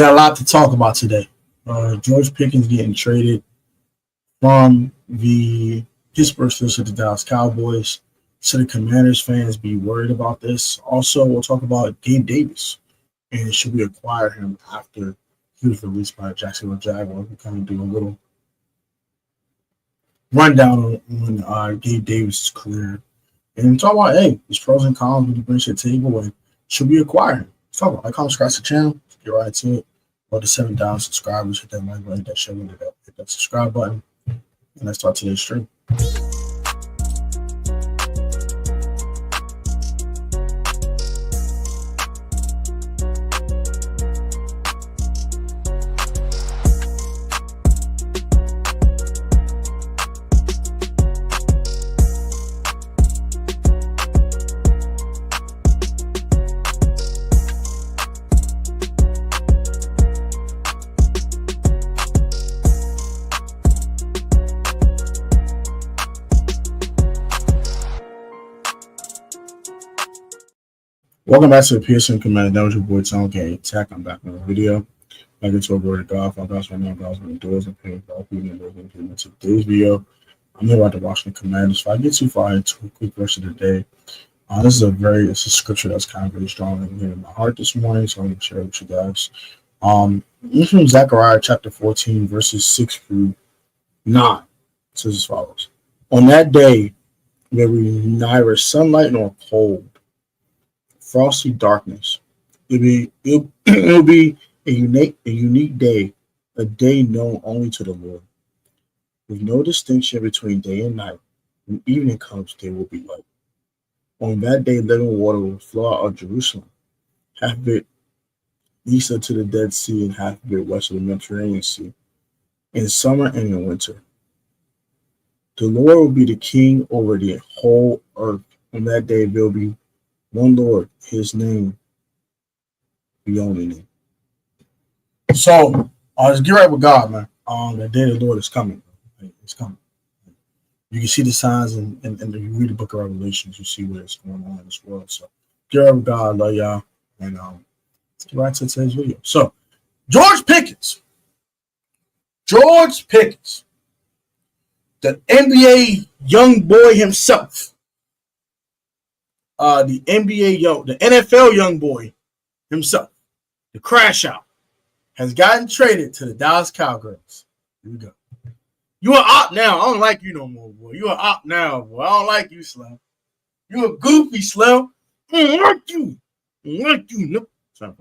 Got a lot to talk about today. George Pickens getting traded from the Pittsburgh Steelers to the Dallas Cowboys. Should the Commanders fans be worried about this? Also, we'll talk about Gabe Davis and should we acquire him after he was released by the Jacksonville Jaguars. We'll kind of do a little rundown on Gabe Davis' career and talk about his pros and cons when he brings to the table and should we acquire him. Let's talk about comment, subscribe to the channel. Get right to it. About the 7,000 subscribers, hit that like button, hit that share button, hit that subscribe button, and let's start today's stream. Welcome back to the PSN Commander. That was your boy Tom Game Tech. I'm back on the video. Back into a word of God. For God's right now, God's going to do and pay for all people and those going to today's video. I'm here about the Washington Commanders. If I get too far into a quick verse of the day, this is it's a scripture that's kind of really strong in my heart this morning, so I'm going to share it with you guys. This is from Zechariah chapter 14, verses 6 through 9. It says as follows: On that day, there will be neither sunlight nor cold, frosty darkness. It'll be a unique day, a day known only to the Lord, with no distinction between day and night. When evening comes, there will be light. On that day, living water will flow out of Jerusalem, half of it east to the Dead Sea and half of it west of the Mediterranean Sea, in summer and in winter. The Lord will be the king over the whole earth. On that day, there will be one Lord, his name, the only name. So, let's get right with God, man. The day of the Lord is coming. It's coming. You can see the signs, and you read the book of Revelations, you see what's going on in this world. So, get right with God, love y'all, and let's get right to today's video. So, George Pickens, the NBA young boy himself. The NFL young boy himself, the crash out, has gotten traded to the Dallas Cowboys. Here we go. You are op now. I don't like you no more, boy. You are op now, boy. I don't like you, Slim. You a goofy, Slim. I don't like you. I don't like you. No. So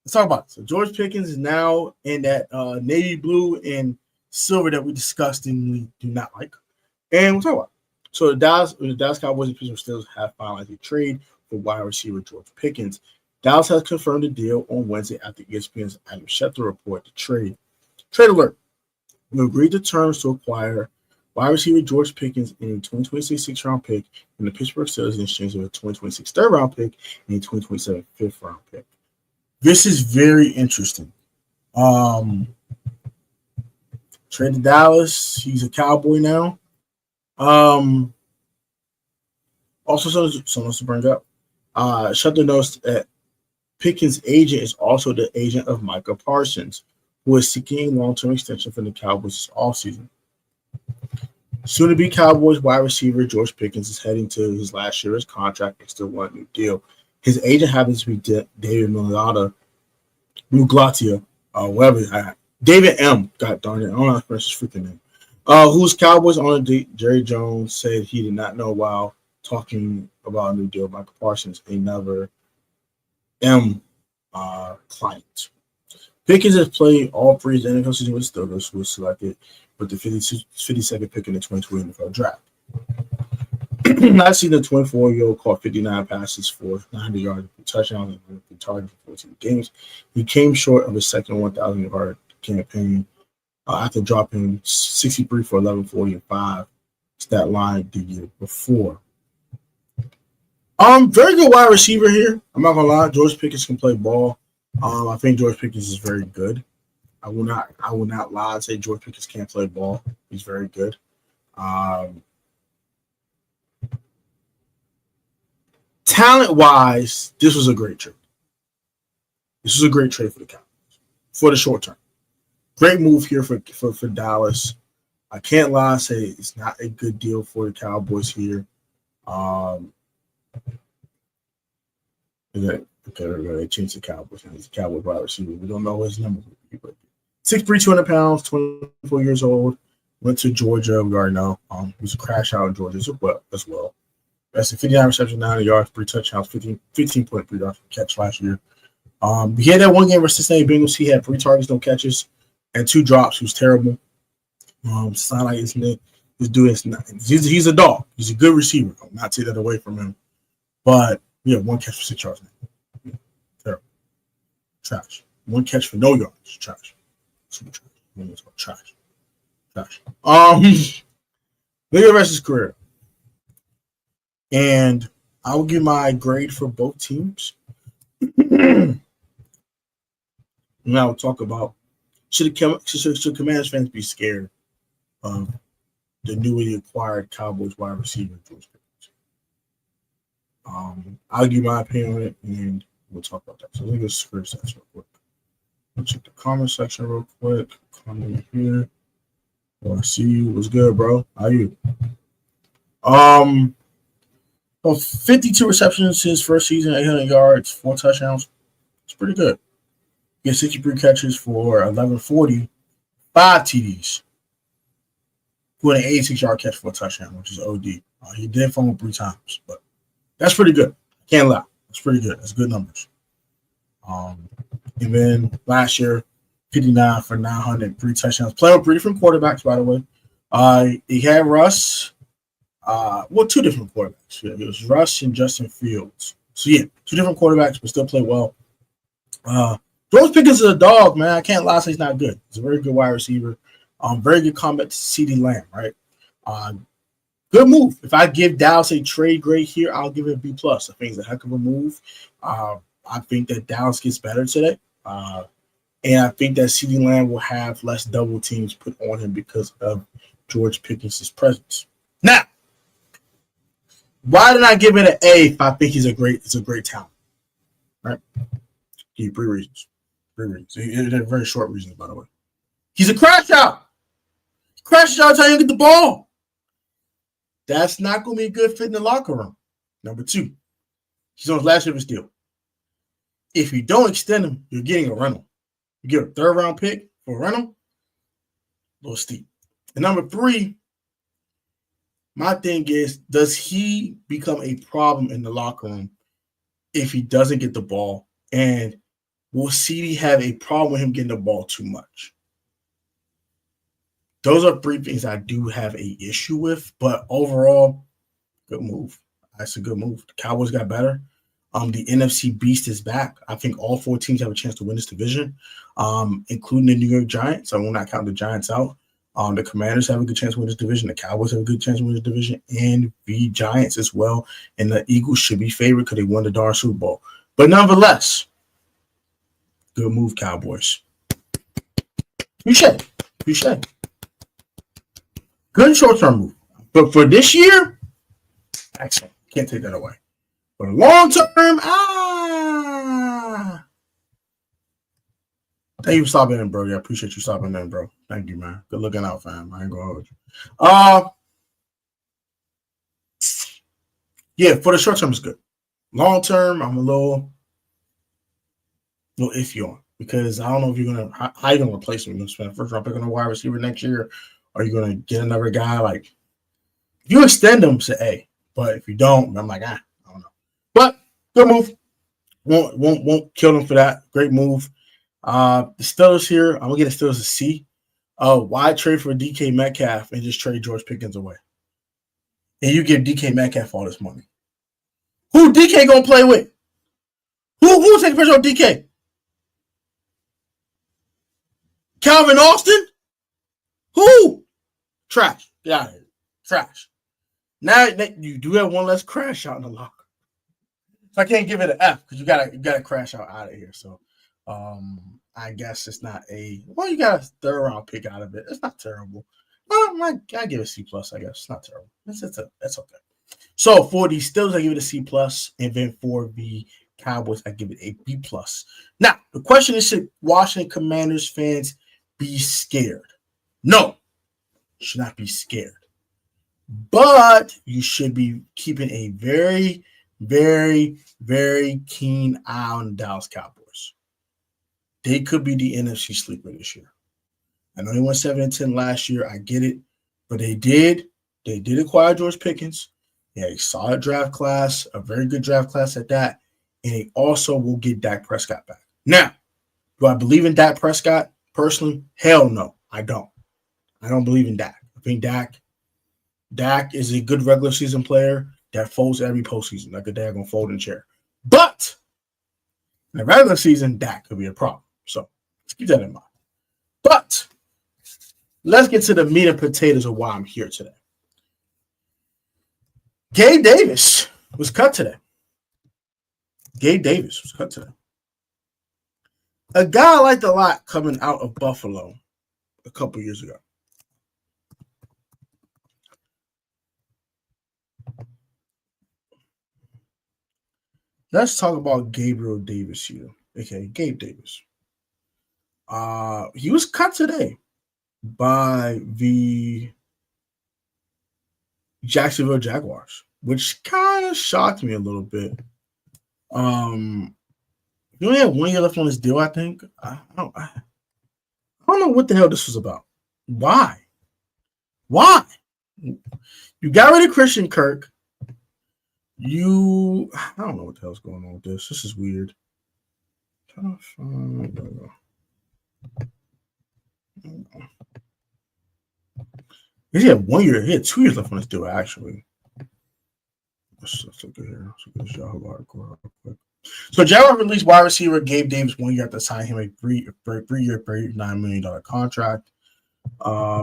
let's talk about it. So George Pickens is now in that navy blue and silver that we discussed and we do not like. And we'll talk about it. So the Dallas Cowboys and Pittsburgh Steelers have finalized a trade for wide receiver George Pickens. Dallas has confirmed the deal on Wednesday after ESPN's Adam Schefter reported the trade. Trade alert. We agreed to terms to acquire wide receiver George Pickens in a 2026 sixth-round pick and the Pittsburgh Steelers in exchange of a 2026 third-round pick and a 2027 fifth-round pick. This is very interesting. Trade to Dallas. He's a Cowboy now. Also, something to bring up. Schefter notes that Pickens' agent is also the agent of Micah Parsons, who is seeking a long-term extension from the Cowboys this offseason. Soon-to-be Cowboys wide receiver George Pickens is heading to his last year of his contract and still wants a new deal. His agent happens to be David Muglatia, whatever. David M. God darn it, I don't know how to pronounce his freaking name. Whose Cowboys owner Jerry Jones said he did not know while talking about a new deal with Michael Parsons, another M client. Pickens has played all three NFL seasons with the Steelers, who was selected with the 52nd pick in the 2020 NFL draft. Last season, the 24-year-old caught 59 passes for 900 yards, a touchdown, and a target for 14 games. He came short of his second 1,000-yard campaign after dropping 63 for 1140 and 5 stat line the year before. Very good wide receiver here. I'm not gonna lie, George Pickens can play ball. I think George Pickens is very good. I will not lie and say George Pickens can't play ball. He's very good. Talent-wise, this was a great trade. This is a great trade for the Cowboys for the short term. Great move here for Dallas. I can't lie and say it's not a good deal for the Cowboys here. Okay, they changed the Cowboys. He's a Cowboys wide receiver. We don't know his number. 6'3", 200 pounds, 24 years old. Went to Georgia. We already know. He was a crash out in Georgia as well. That's a 59 receptions, 90 yards, 3 touchdowns, 15.3 yards per catch last year. He had that one game versus Cincinnati Bengals. He had 3 targets, no catches, and 2 drops. He was terrible. It's not like this dude is not. He's a dog. He's a good receiver. I'll not take that away from him. But yeah, 1 catch for 6 yards. Terrible. Trash. 1 catch for no yards. Trash. Super trash. Trash. Look at the rest of his career. And I will give my grade for both teams. Now we'll talk about should Commanders fans be scared of the newly acquired Cowboys wide receiver George Pickens? I'll give my opinion on it, and we'll talk about that. So let me go to the section real quick. I'll check the comment section real quick. Comment here. Well, I see you. What's good, bro? How you? 52 receptions his first season, 800 yards, 4 touchdowns. It's pretty good. He had 63 catches for 1140, 5 TDs. Who had an 86-yard catch for a touchdown, which is OD. He did fumble 3 times, but that's pretty good. Can't lie. That's pretty good. That's good numbers. And then last year, 59 for 900, 3 touchdowns. Playing with 3 different quarterbacks, by the way. He had Russ. 2 different quarterbacks. Yeah, it was Russ and Justin Fields. So, yeah, 2 different quarterbacks, but still play well. George Pickens is a dog, man. I can't lie, say he's not good. He's a very good wide receiver. Very good combat to CeeDee Lamb, right? Good move. If I give Dallas a trade grade here, I'll give it a B+. I think it's a heck of a move. I think that Dallas gets better today. And I think that CeeDee Lamb will have less double teams put on him because of George Pickens' presence. Now, why did I give it an A if I think it's a great talent? Right? Give you 3 reasons. 3 reasons. They're very short reasons, by the way. He's a crash out. Crash out until you get the ball. That's not going to be a good fit in the locker room. Number 2, he's on his last year of his deal. If you don't extend him, you're getting a rental. You get a 3rd-round pick for a rental, a little steep. And number 3, my thing is, does he become a problem in the locker room if he doesn't get the ball? And will CeeDee have a problem with him getting the ball too much? Those are 3 things I do have an issue with, but overall, good move. That's a good move. The Cowboys got better. The NFC Beast is back. I think all 4 teams have a chance to win this division, including the New York Giants. I will not count the Giants out. The Commanders have a good chance to win this division. The Cowboys have a good chance to win this division, and the Giants as well. And the Eagles should be favored because they won the darn Super Bowl. But nonetheless, good move, Cowboys. Touche. Good short-term move. But for this year, excellent. Can't take that away. For the long term, thank you for stopping in, bro. Yeah, I appreciate you stopping in, bro. Thank you, man. Good looking out, fam. I ain't gonna hold you. Yeah, for the short term, it's good. Long term, I'm a little iffy on because I don't know if you're gonna how you gonna replace him. You're gonna spend a 1st-round pick on a wide receiver next year, or you're gonna get another guy. Like if you extend him, say A. But if you don't, I'm like, I don't know. But good move. Won't kill them for that. Great move. The Steelers here, I'm gonna get the Steelers a C. Why trade for DK Metcalf and just trade George Pickens away? And you give DK Metcalf all this money. Who DK gonna play with? Who take pressure on DK? Calvin Austin? Who? Trash. Get out of here. Trash. Now you do have one less crash out in the locker. So I can't give it an F because you gotta crash out of here. So I guess it's not a you got a 3rd-round pick out of it. It's not terrible. I give it a C+, I guess. It's not terrible. That's okay. So for the Steelers, I give it a C+, and then for the Cowboys, I give it a B+. Now, the question is, should Washington Commanders fans be scared? No, you should not be scared. But you should be keeping a very, very, very keen eye on the Dallas Cowboys. They could be the NFC sleeper this year. I know they went 7-10 last year. I get it. But they did acquire George Pickens. They had a solid draft class, a very good draft class at that. And they also will get Dak Prescott back. Now, do I believe in Dak Prescott personally? Hell no, I don't. I don't believe in Dak. I think Dak is a good regular season player that folds every postseason like a daggone folding chair. But in the regular season, Dak could be a problem. So let's keep that in mind. But let's get to the meat and potatoes of why I'm here today. Gabe Davis was cut today. A guy I liked a lot coming out of Buffalo a couple years ago. Let's talk about Gabriel Davis here. Okay, Gabe Davis. He was cut today by the Jacksonville Jaguars, which kind of shocked me a little bit. He only had 1 year left on his deal, I think. I don't know what the hell this was about. Why? You got rid of Christian Kirk. I don't know what the hell's going on with this. This is weird. He had 1 year. He had 2 years left on his deal, actually. Let's look at here. Let's look at this Yahoo article real quick. So Jaguars released wide receiver Gabe Davis 1 year after signing him a three-year, $39 million contract.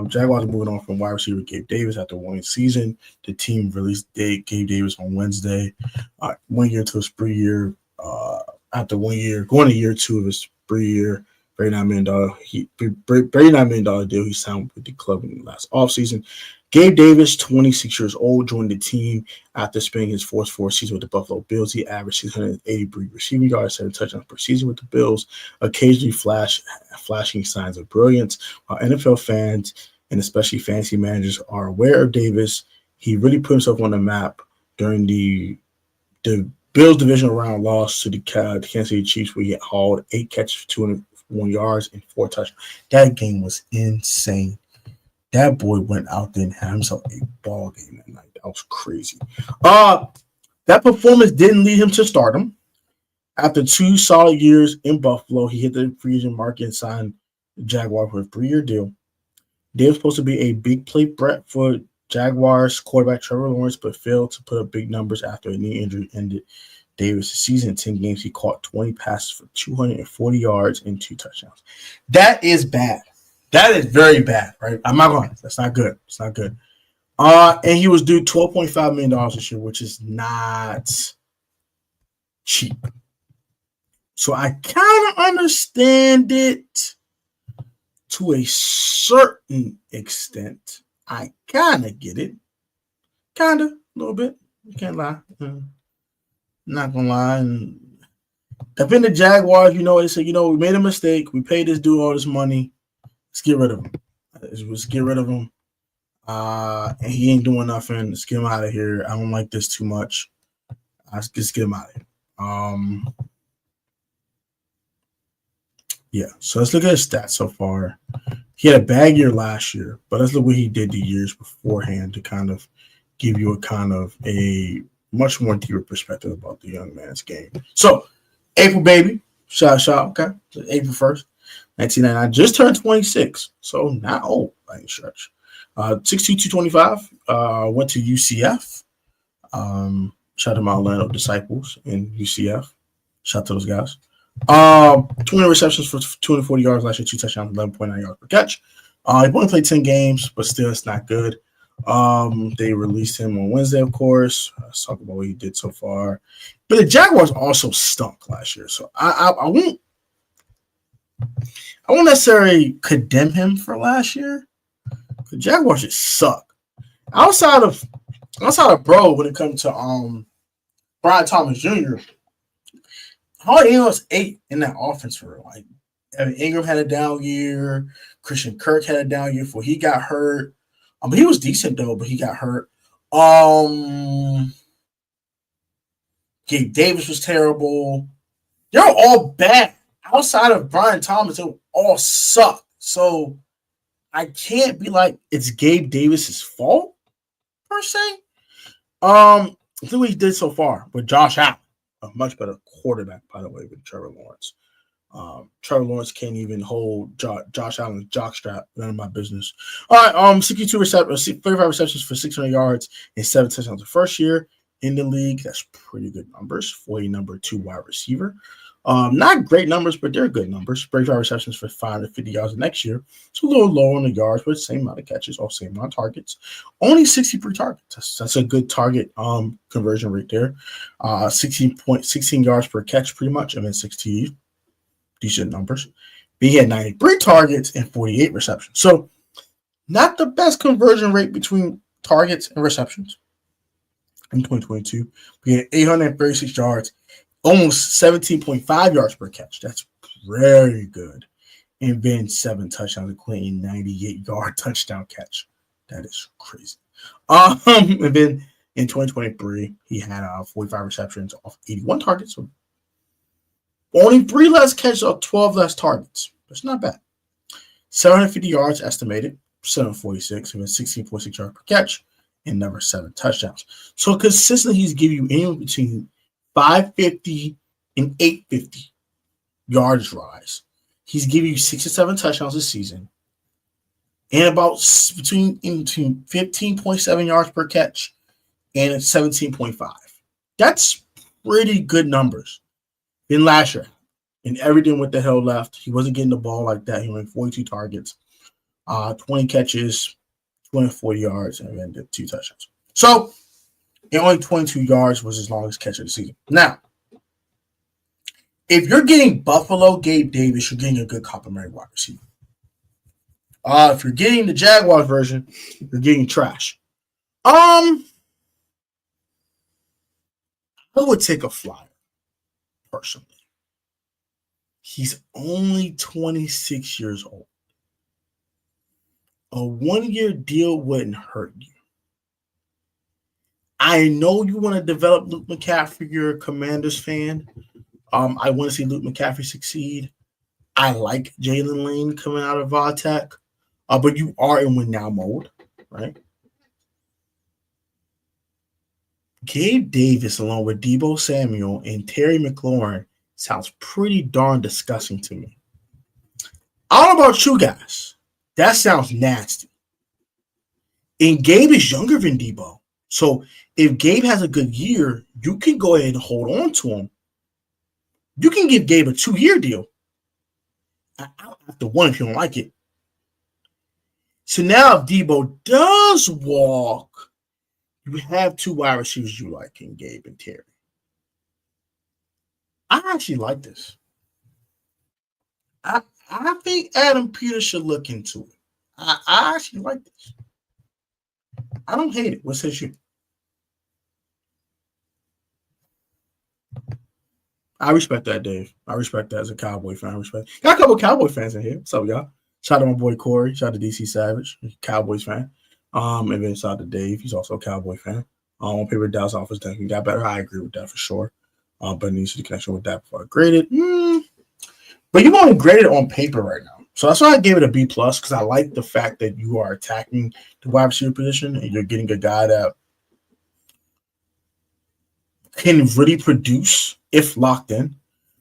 Jaguars are moving on from wide receiver Gabe Davis after 1 season. The team released Gabe Davis on Wednesday. 1 year to his 3 year. After 1 year, going to year 2 of his 3 year, $39 million deal he signed with the club in the last offseason. Gabe Davis, 26 years old, joined the team after spending his fourth season with the Buffalo Bills. He averaged 680 receiving yards, 7 touchdowns per season with the Bills, occasionally flashing signs of brilliance. While NFL fans and especially fantasy managers are aware of Davis, he really put himself on the map during the Bills divisional round loss to the Kansas City Chiefs, where he hauled 8 catches for 201 yards and 4 touchdowns. That game was insane. That boy went out there and had himself a ball game that night. That was crazy. That performance didn't lead him to stardom. After 2 solid years in Buffalo, he hit the free agent market and signed the Jaguars for a 3-year deal. They were supposed to be a big play threat for Jaguars quarterback Trevor Lawrence, but failed to put up big numbers after a knee injury ended Davis' season. In 10 games, he caught 20 passes for 240 yards and 2 touchdowns. That is bad. That is very bad, right? I'm not going. That's not good. It's not good. And he was due $12.5 million this year, which is not cheap. So I kind of understand it to a certain extent. I kind of get it. Kind of, a little bit. You can't lie. Not going to lie. And I've been the Jaguars, they said, we made a mistake. We paid this dude all this money. Let's get rid of him. Let's get rid of him. And he ain't doing nothing. Let's get him out of here. I don't like this too much. Let's just get him out of here. Yeah, so let's look at his stats so far. He had a bad year last year, but let's look what he did the years beforehand to kind of give you a much more deeper perspective about the young man's game. So, April baby, shout, okay? So April 1st, 1999, just turned 26, so not old by any stretch. 6'2", 225, went to UCF. Shout out to my Orlando Disciples in UCF. Shout out to those guys. 20 receptions for 240 yards last year, 2 touchdowns, 11.9 yards per catch. He only played 10 games, but still it's not good. They released him on Wednesday, of course. Let's talk about what he did so far. But the Jaguars also stunk last year, so I won't necessarily condemn him for last year. The Jaguars just suck. Outside of bro, when it comes to Brian Thomas Jr., Hard Ingram was 8 in that offense for real. Like Evan Ingram had a down year. Christian Kirk had a down year before he got hurt. But he was decent though, but he got hurt. Gabe Davis was terrible. They're all bad. Outside of Brian Thomas, they all suck. So I can't be like it's Gabe Davis's fault per se. Look what he did so far with Josh Allen, a much better quarterback, by the way, with Trevor Lawrence. Trevor Lawrence can't even hold Josh Allen's jockstrap. None of my business. All right, 62 receptions, 35 receptions for 600 yards and 7 touchdowns the first year in the league. That's pretty good numbers for a number 2 wide receiver. Not great numbers, but they're good numbers. 35 receptions for 550 yards the next year. It's a little lower on the yards, but same amount of catches, all same amount of targets. Only 63 targets. That's a good target conversion rate there. 16 yards per catch, pretty much, and then 6 TDs. Decent numbers. But he had 93 targets and 48 receptions. So not the best conversion rate between targets and receptions in 2022. We had 836 yards, almost 17.5 yards per catch. That's very good. And then 7 touchdowns, including a 98-yard touchdown catch. That is crazy. And then in 2023, he had 45 receptions off 81 targets. So only 3 less catches or 12 less targets. That's not bad. 750 yards estimated, 746, and then 16.6 yards per catch, and never 7 touchdowns. So consistently, he's giving you anywhere between 550 and 850 yards rise. He's giving you 6 to 7 touchdowns this season, and about between 15.7 yards per catch and 17.5. That's pretty good numbers. Then last year, and everything with the hell left, he wasn't getting the ball like that. He went 42 targets, 20 catches, 24 yards, and then did 2 touchdowns. So, and only 22 yards was his longest catch of the season. Now, if you're getting Buffalo Gabe Davis, you're getting a good complimentary wide receiver. If you're getting the Jaguars version, you're getting trash. I would take a flyer, personally. He's only 26 years old. A 1-year deal wouldn't hurt you. I know you want to develop Luke McCaffrey. You're a Commanders fan. I want to see Luke McCaffrey succeed. I like Jalen Lane coming out of Tech. But you are in win now mode, right? Gabe Davis, along with Deebo Samuel and Terry McLaurin, sounds pretty darn disgusting to me. I don't know about you guys. That sounds nasty. And Gabe is younger than Deebo. So if Gabe has a good year, you can go ahead and hold on to him. You can give Gabe a 2-year deal. After 1 if you don't like it. So now if Deebo does walk, you have 2 wide receivers you like in Gabe and Terry. I actually like this. I think Adam Peters should look into it. I actually like this. I don't hate it. What says you? I respect that, Dave. I respect that as a Cowboy fan. Got a couple Cowboy fans in here. What's up, y'all? Shout out to my boy Corey. Shout out to DC Savage, Cowboys fan. And then shout out to Dave. He's also a Cowboy fan. On paper, Dallas offense definitely got better. I agree with that for sure. But needs to connection with that before I grade it. But you've only graded on paper right now. So that's why I gave it a B+, because I like the fact that you are attacking the wide receiver position and you're getting a guy that can really produce if locked in.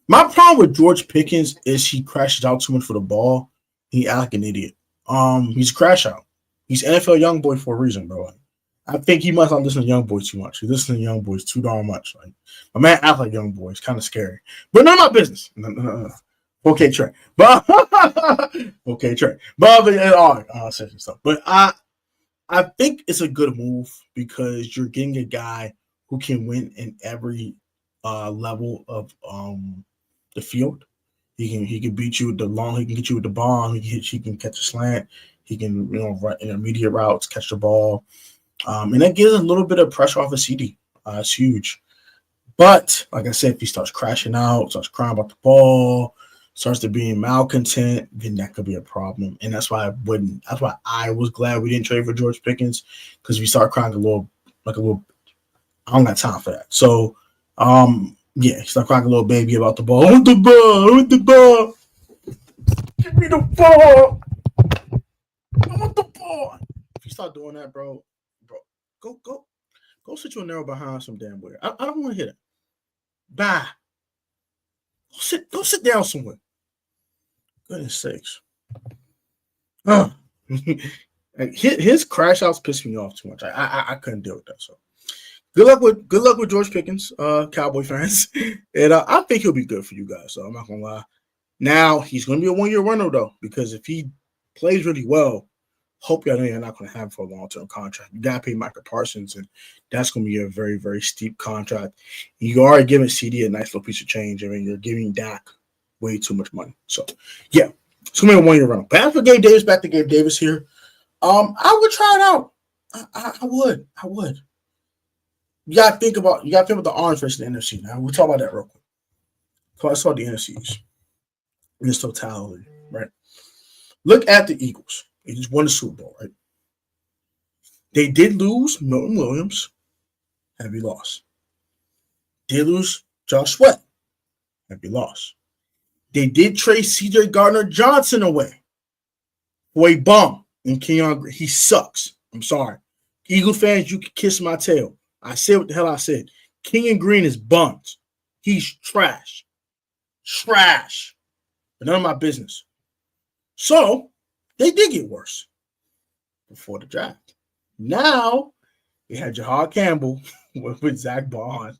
My problem with George Pickens is he crashes out too much for the ball. He acts like an idiot. He's a crash out. He's NFL young boy for a reason, bro. I think he must not listen to young boys too much. He listens to young boys too darn much. Like my man acts like young boys, kind of scary. But none of my business. No. Okay, Trey. But okay, Trey. But seriously stuff. But I think it's a good move because you're getting a guy who can win in every level of the field. He can beat you with the long. He can get you with the bomb. He can catch a slant. He can run intermediate routes, catch the ball, and that gives a little bit of pressure off of CD. It's huge. But like I said, if he starts crashing out, starts crying about the ball, starts to being malcontent, then that could be a problem. And that's why I wouldn't. That's why I was glad we didn't trade for George Pickens, because if you start crying like a little, I don't got time for that. So, yeah, start crying a little baby about the ball. I want the ball. I want the ball. Give me the ball. I want the ball. If you start doing that, bro, go sit your narrow behind some damn way. I don't want to hear that. Bye. Go sit down somewhere. Goodness sakes. His crash outs pissed me off too much. I couldn't deal with that. So good luck with George Pickens, Cowboy fans. And I think he'll be good for you guys. So I'm not gonna lie. Now he's gonna be a 1-year runner though, because if he plays really well, hope y'all know you're not gonna have him for a long-term contract. You gotta pay Micah Parsons, and that's gonna be a very, very steep contract. You already giving CD a nice little piece of change. I mean, you're giving Dak way too much money. So yeah, it's gonna be a 1-year runner. But as for Gabe Davis, back to Gabe Davis here. I would try it out. I would. You gotta think about the orange race in the NFC. Now we'll talk about that real quick. So I saw the NFC East in its totality, right? Look at the Eagles. They just won the Super Bowl, right? They did lose Milton Williams, heavy loss. They lose Josh Sweat, heavy loss. They did trade C.J. Gardner-Johnson away for a bum in Kenyon. He sucks. I'm sorry. Eagle fans, you can kiss my tail. I said what the hell I said. Kenyon Green is bums. He's trash. Trash. But none of my business. So, they did get worse before the draft. Now, they had Jahad Campbell with Zach Bond.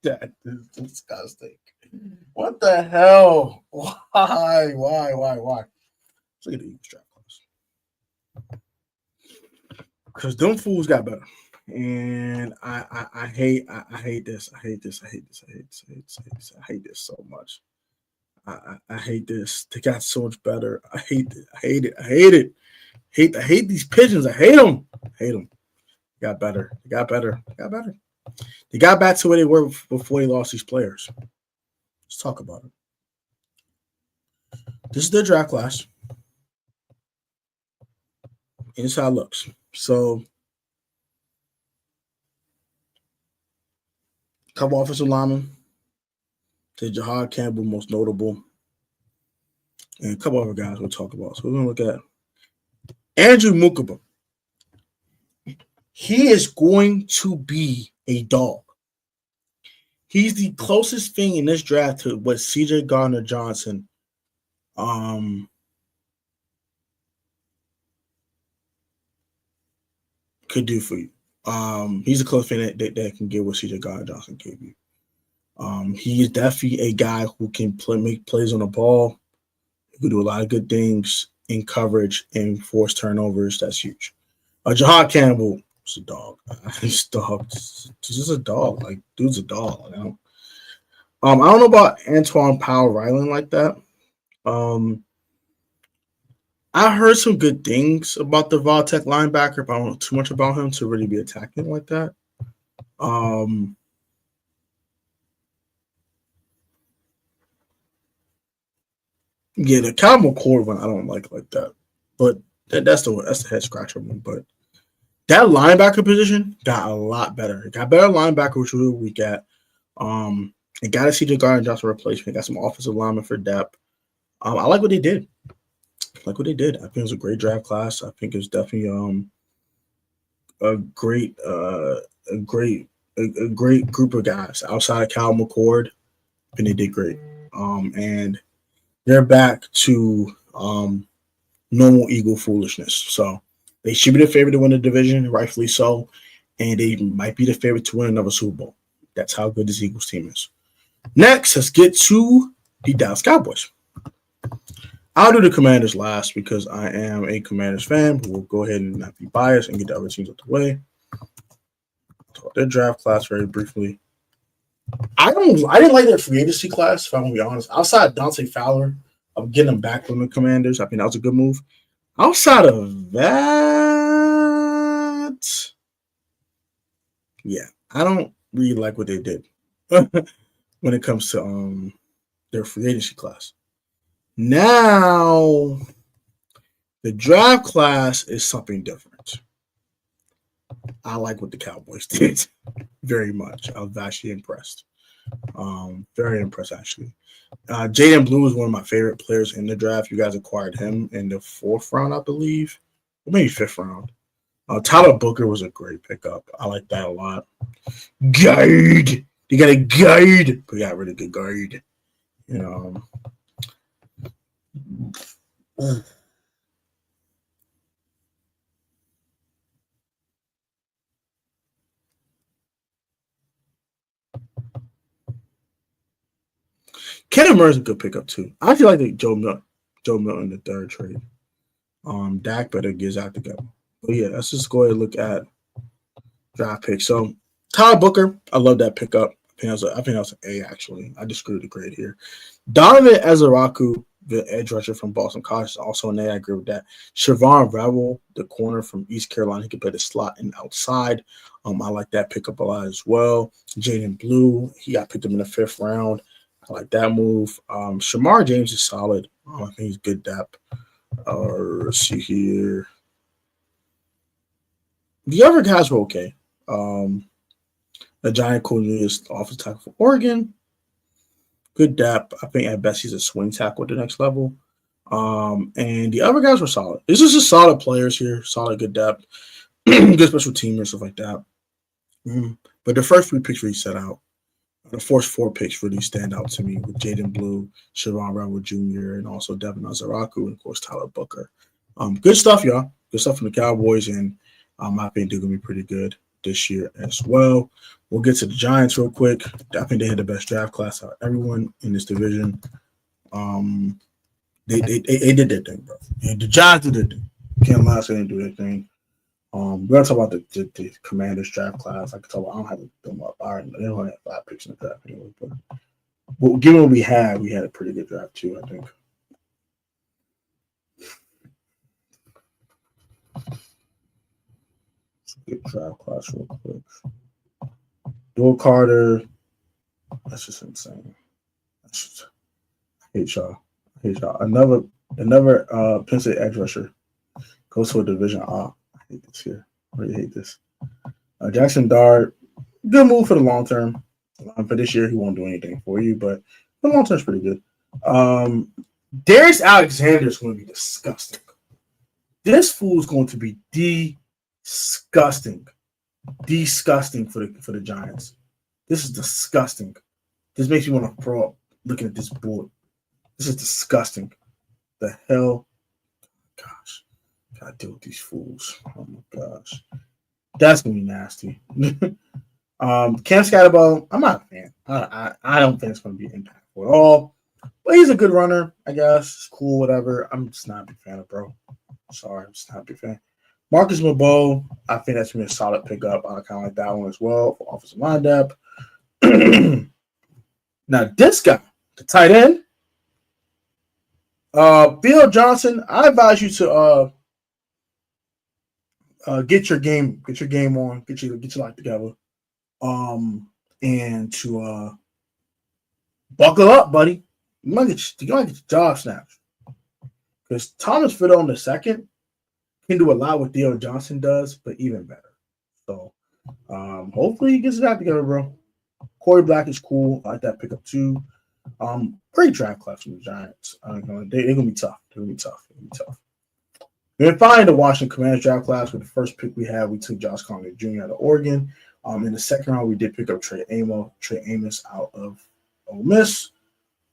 That is disgusting. What the hell? Why? Let's look at the Eagles draft class. Because them fools got better. And I hate this. I hate this so much. I hate this. They got so much better. I hate it. I hate these pigeons. I hate them. They got better. They got back to where they were before they lost these players. Let's talk about it. This is their draft class. And this is how it looks. So, a couple offensive linemen. Jahad Campbell, most notable. And a couple other guys we'll talk about. So, we're going to look at Andrew Mukaba. He is going to be a dog. He's the closest thing in this draft to what C.J. Gardner-Johnson could do for you. He's the closest thing that can get what C.J. Gardner-Johnson gave you. He is definitely a guy who can make plays on the ball. He can do a lot of good things in coverage and force turnovers. That's huge. Jahad Campbell is a dog. He's a dog. Just a dog. Like, dude's a dog. I don't know about Antoine Powell-Ryland like that. I heard some good things about the Voltech linebacker, but I don't know too much about him to really be attacking like that. Yeah, the Cal McCord one I don't like that, but that's the head scratcher one. But that linebacker position got a lot better. It got better linebacker, which we were weak at. It got a C.J. Gardner-Johnson replacement. Got some offensive linemen for depth. I like what they did. I think it was a great draft class. I think it was definitely a great group of guys outside of Cal McCord. I think they did great. And they're back to normal Eagle foolishness. So they should be the favorite to win the division, rightfully so. And they might be the favorite to win another Super Bowl. That's how good this Eagles team is. Next, let's get to the Dallas Cowboys. I'll do the Commanders last because I am a Commanders fan, but we'll go ahead and not be biased and get the other teams out the way. Talk their draft class very briefly. I didn't like their free agency class, if I'm gonna be honest. Outside Dante Fowler, of getting him back from the Commanders, I think that was a good move. Outside of that, yeah, I don't really like what they did when it comes to their free agency class. Now, the draft class is something different. I like what the Cowboys did very much. I was actually impressed. Very impressed, actually. Jaden Blue is one of my favorite players in the draft. You guys acquired him in the 4th round, I believe, or maybe 5th round. Tyler Booker was a great pickup. I like that a lot. Guard. You got a guard. We got a really good guard. You know. Kenneth Murray's a good pickup too. I feel like the Joe Milton the third trade. Dak better get his act together. But yeah, let's just go ahead and look at draft picks. So Tyler Booker, I love that pickup. I think that was an A actually. I just screwed the grade here. Donovan Ezaraku, the edge rusher from Boston College, is also an A. I agree with that. Siobhan Revel, the corner from East Carolina, he could play the slot and outside. I like that pickup a lot as well. Jaden Blue, he got picked up in the 5th round. I like that move. Shamar James is solid. I think he's good depth. Let's see here. The other guys were okay. The Giant Cornelius offensive tackle for Oregon. Good depth. I think at best he's a swing tackle at the next level. And the other guys were solid. This is just solid players here. Solid, good depth. Good special teamers, stuff like that. But the first 3 picks really set out. The first 4 picks really stand out to me with Jaden Blue, Siobhan Revel Jr., and also Devin Azaraku, and of course Tyler Booker. Good stuff, y'all. Good stuff from the Cowboys, and I think they're going to be pretty good this year as well. We'll get to the Giants real quick. I think they had the best draft class out of everyone in this division. They did their thing, bro. And the Giants did their thing. Can't lie, they didn't do their thing. We're gonna talk about the Commanders draft class. I can talk about. I don't have them up. They don't have 5 picks in the draft anyway. But given what we had a pretty good draft too. I think. Let's get draft class real quick. Dual Carter. That's just insane. I hate y'all. Another Penn State edge rusher goes to a division. I hate this here. I really hate this. Jackson Dart, good move for the long term. For this year, he won't do anything for you, but the long term is pretty good. Darius Alexander is going to be disgusting. This fool is going to be disgusting for the Giants. This is disgusting. This makes me want to throw up looking at this board. This is disgusting. The hell? Gosh. Gotta deal with these fools. Oh my gosh. That's gonna be nasty. Cam Scatterbo, I'm not a fan. I don't think it's gonna be impactful at all. But he's a good runner, I guess. It's cool, whatever. I'm just not a big fan of bro. Sorry, I'm just not a big fan. Marcus Mabeau, I think that's gonna be a solid pickup. I kind of like that one as well for offensive line depth. Now this guy, the tight end, Bill Johnson, I advise you to get your game on, get your life together, and to buckle up, buddy. You might get your job snatched because Thomas Fiddle the second can do a lot what Theo Johnson does, but even better. So hopefully he gets it out together, bro. Corey Black is cool. I like that pickup too. Great draft class from the Giants. They're gonna be tough. They're gonna be tough. Then finally, the Washington Commanders draft class. With the first pick we had, we took Josh Conley Jr. out of Oregon. In the second round, we did pick up Trey Amos out of Ole Miss.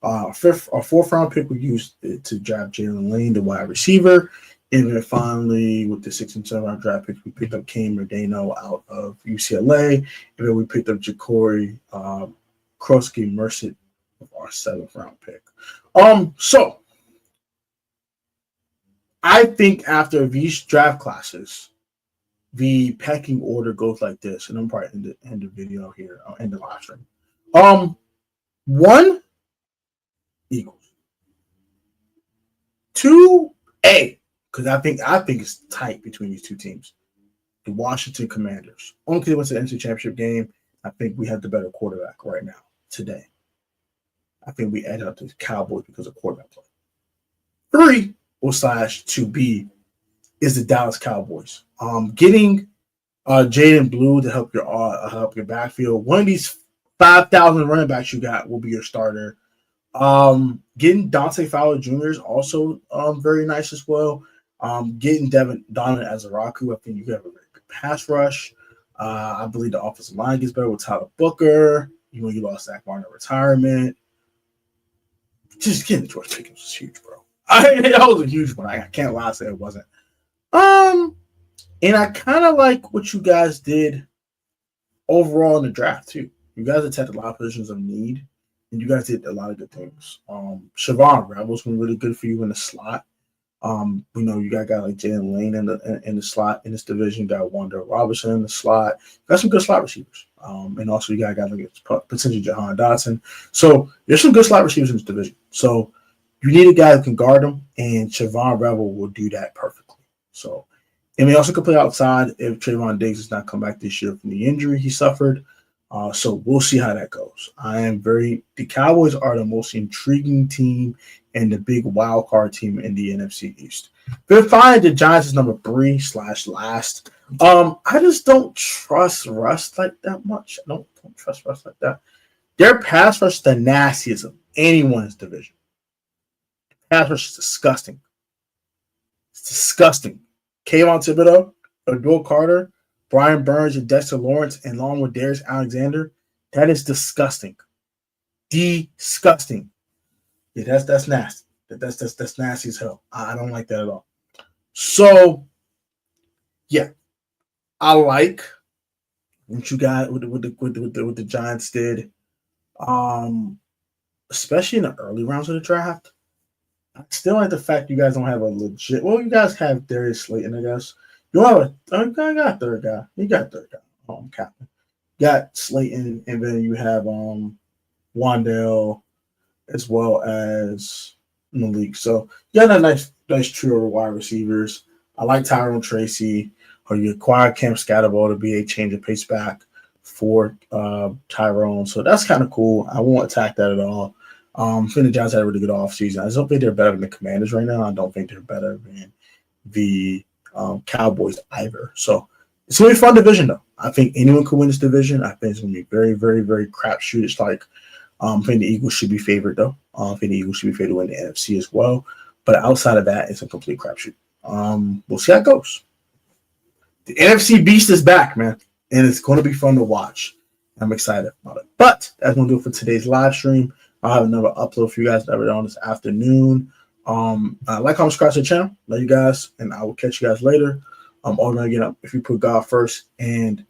Our 4th round pick, we used it to draft Jalen Lane, the wide receiver. And then finally, with the 6th and 7th round draft picks, we picked up Cam Rodano out of UCLA. And then we picked up Ja'Cory Krosky Merced of our 7th round pick. So I think after these draft classes, the pecking order goes like this, and I'm probably end the video here, end the live stream. 1 Eagles, 2 A, because I think it's tight between these 2 teams. The Washington Commanders, only because they went to the NFC Championship game. I think we have the better quarterback right now. today. I think we add up to the Cowboys because of quarterback play. 3 or slash 2B is the Dallas Cowboys. Getting Jaden Blue to help your backfield. One of these 5,000 running backs you got will be your starter. Getting Dante Fowler Jr. is also very nice as well. Getting Donovan Azaraku, I think you have a very good pass rush. I believe the offensive line gets better with Tyler Booker. You lost Zach Martin in retirement. Just getting George Pickens was huge, bro. That was a huge one. I can't lie, say it wasn't. And I kind of like what you guys did overall in the draft too. You guys attacked a lot of positions of need, and you guys did a lot of good things. Siobhan Rebels been really good for you in the slot. You got a guy like Jalen Lane in the slot in this division. You got Wanda Robertson in the slot. You got some good slot receivers. And also you got a guy like potentially Jahan Dotson. So there's some good slot receivers in this division. So you need a guy who can guard them, and Siobhan Rebel will do that perfectly. So, and they also can play outside if Trayvon Diggs does not come back this year from the injury he suffered. So we'll see how that goes. The Cowboys are the most intriguing team and the big wild card team in the NFC East. But finally, the Giants is number 3/last. I just don't trust Russ like that much. I don't trust Russ like that. Their pass rush is the nastiest of anyone's division. Pass rush is disgusting. It's disgusting. Kayvon Thibodeau, Abdul Carter, Brian Burns, and Dexter Lawrence, and along with Darius Alexander, that is disgusting. Disgusting. Yeah, that's nasty. That's nasty as hell. I don't like that at all. So, yeah, I like what you got with the Giants did, especially in the early rounds of the draft. I still like the fact you guys don't have a legit. Well, you guys have Darius Slayton, I guess. You have I got a third guy. You got a third guy. Captain. You got Slayton, and then you have Wandale as well as Malik. So you got a nice trio of wide receivers. I like Tyrone Tracy. Or you acquired Cam Scatterbo to be a change of pace back for Tyrone. So that's kind of cool. I won't attack that at all. I think the Giants had a really good offseason. I just don't think they're better than the Commanders right now. I don't think they're better than the Cowboys either. So it's going to be a fun division, though. I think anyone could win this division. I think it's going to be very, very, very crapshoot. It's like I think the Eagles should be favored, though. I think the Eagles should be favored to win the NFC as well. But outside of that, it's a complete crapshoot. We'll see how it goes. The NFC Beast is back, man, and it's going to be fun to watch. I'm excited about it. But that's going to do it for today's live stream. I'll have another upload for you guys later on this afternoon. Like, comment, subscribe to the channel. Love you guys, and I will catch you guys later. All going to get up. If you put God first and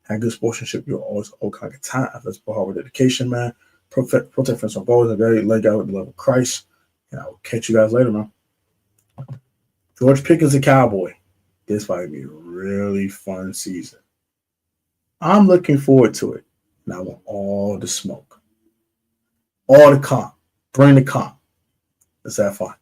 have good sportsmanship, you'll always kind of time. That's hard with dedication, man. Protect friends from goals and very leg out with the love of Christ. And I will catch you guys later, man. George Pickens, a Cowboy. This might be a really fun season. I'm looking forward to it. And I want all the smoke. All the comp. Bring the comp. Let's have fun.